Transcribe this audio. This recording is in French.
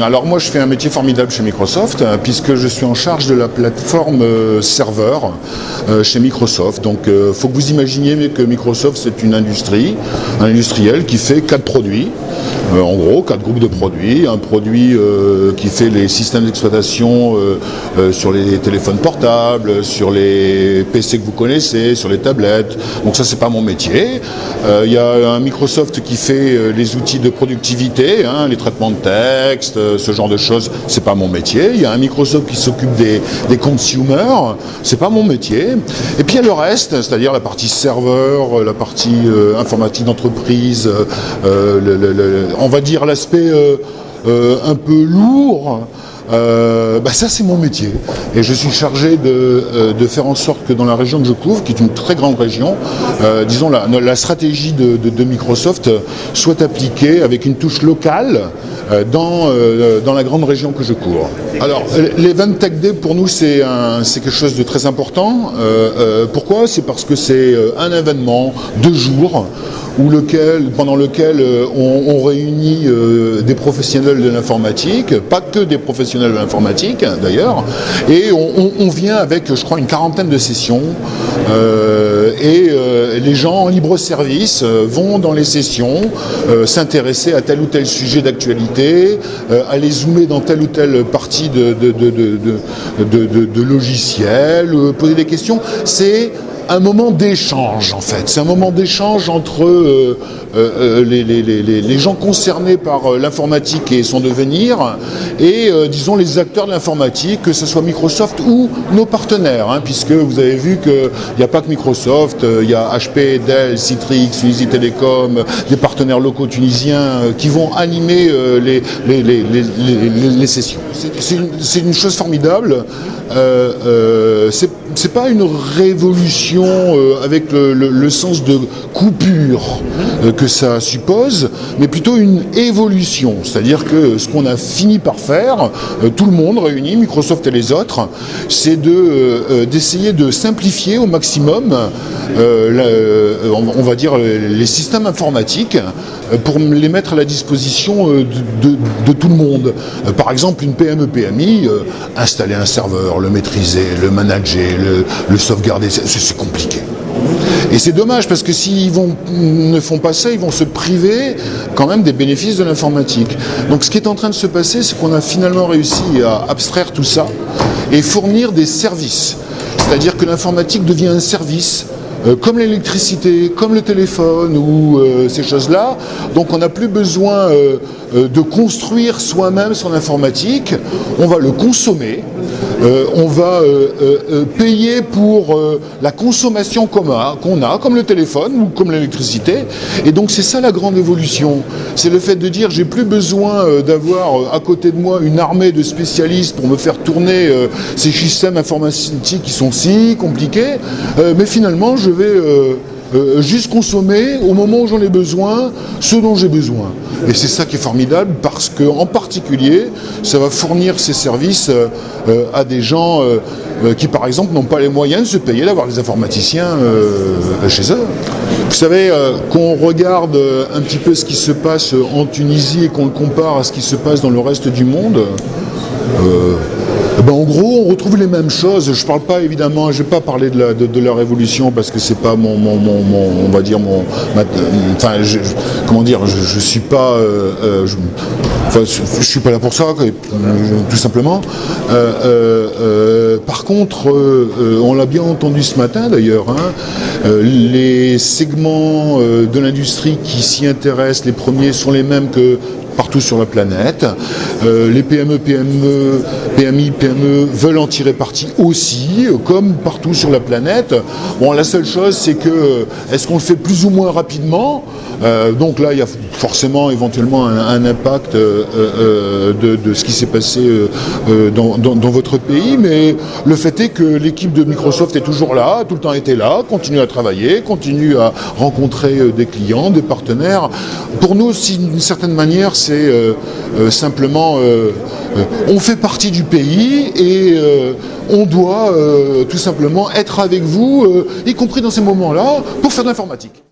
Alors moi je fais un métier formidable chez Microsoft puisque je suis en charge de la plateforme serveur chez Microsoft. Donc faut que vous imaginiez que Microsoft c'est une industrie, un industriel qui fait 4 produits. En gros, 4 groupes de produits. Un produit qui fait les systèmes d'exploitation sur les téléphones portables, sur les PC que vous connaissez, sur les tablettes. Donc ça, c'est pas mon métier. Il y a un Microsoft qui fait les outils de productivité, hein, les traitements de texte, ce genre de choses. C'est pas mon métier. Il y a un Microsoft qui s'occupe des consumers. C'est pas mon métier. Et puis il y a le reste, c'est-à-dire la partie serveur, la partie informatique d'entreprise, on va dire l'aspect un peu lourd, ça c'est mon métier. Et je suis chargé de faire en sorte que dans la région que je couvre, qui est une très grande région, disons la stratégie de Microsoft soit appliquée avec une touche locale dans la grande région que je couvre. Alors, l'Event Tech Day pour nous c'est quelque chose de très important. Pourquoi? C'est parce que c'est un événement de jour pendant lequel on réunit des professionnels de l'informatique, pas que des professionnels de l'informatique d'ailleurs, et on vient avec, je crois, une quarantaine de sessions, et les gens en libre service vont dans les sessions s'intéresser à tel ou tel sujet d'actualité, aller zoomer dans telle ou telle partie de logiciel, poser des questions. C'est un moment d'échange en fait, c'est un moment d'échange entre les gens concernés par l'informatique et son devenir et disons les acteurs de l'informatique, que ce soit Microsoft ou nos partenaires, hein, puisque vous avez vu qu'il n'y a pas que Microsoft, il y a HP, Dell, Citrix, Tunisie Télécom, des partenaires locaux tunisiens qui vont animer les sessions. C'est une chose formidable. C'est pas une révolution avec le sens de coupure que ça suppose, mais plutôt une évolution. C'est-à-dire que ce qu'on a fini par faire, tout le monde réuni, Microsoft et les autres, c'est d'essayer de simplifier au maximum, on va dire, les systèmes informatiques pour les mettre à la disposition de tout le monde. Par exemple, une PME-PMI, installer un serveur, le maîtriser, le manager, le sauvegarder, c'est compliqué. Et c'est dommage parce que s'ils ne font pas ça, ils vont se priver quand même des bénéfices de l'informatique. Donc ce qui est en train de se passer, c'est qu'on a finalement réussi à abstraire tout ça et fournir des services. C'est-à-dire que l'informatique devient un service, comme l'électricité, comme le téléphone ou ces choses-là. Donc on n'a plus besoin de construire soi-même son informatique, on va le consommer, on va payer pour la consommation qu'on a, comme le téléphone ou comme l'électricité. Et donc c'est ça la grande évolution. C'est le fait de dire j'ai plus besoin d'avoir à côté de moi une armée de spécialistes pour me faire tourner ces systèmes informatiques qui sont si compliqués, mais finalement je vais juste consommer au moment où j'en ai besoin ce dont j'ai besoin. Et c'est ça qui est formidable parce qu'en particulier, ça va fournir ces services à des gens qui, par exemple, n'ont pas les moyens de se payer d'avoir des informaticiens chez eux. Vous savez, qu'on regarde un petit peu ce qui se passe en Tunisie et qu'on le compare à ce qui se passe dans le reste du monde, en gros, on retrouve les mêmes choses. Je parle pas évidemment, je vais pas parler de la révolution parce que c'est pas on va dire comment dire, je suis pas, je suis pas là pour ça, tout simplement. Par contre, on l'a bien entendu ce matin d'ailleurs, hein, les segments de l'industrie qui s'y intéressent, les premiers sont les mêmes que partout sur la planète. Les PMI, PME veulent en tirer parti aussi, comme partout sur la planète. Bon, la seule chose, c'est que, est-ce qu'on le fait plus ou moins rapidement? Donc là, il y a forcément éventuellement un impact de ce qui s'est passé dans votre pays, mais le fait est que l'équipe de Microsoft est toujours là, tout le temps été là, continue à travailler, continue à rencontrer des clients, des partenaires. Pour nous, d'une certaine manière, c'est simplement, on fait partie du pays et on doit tout simplement être avec vous, y compris dans ces moments-là, pour faire de l'informatique.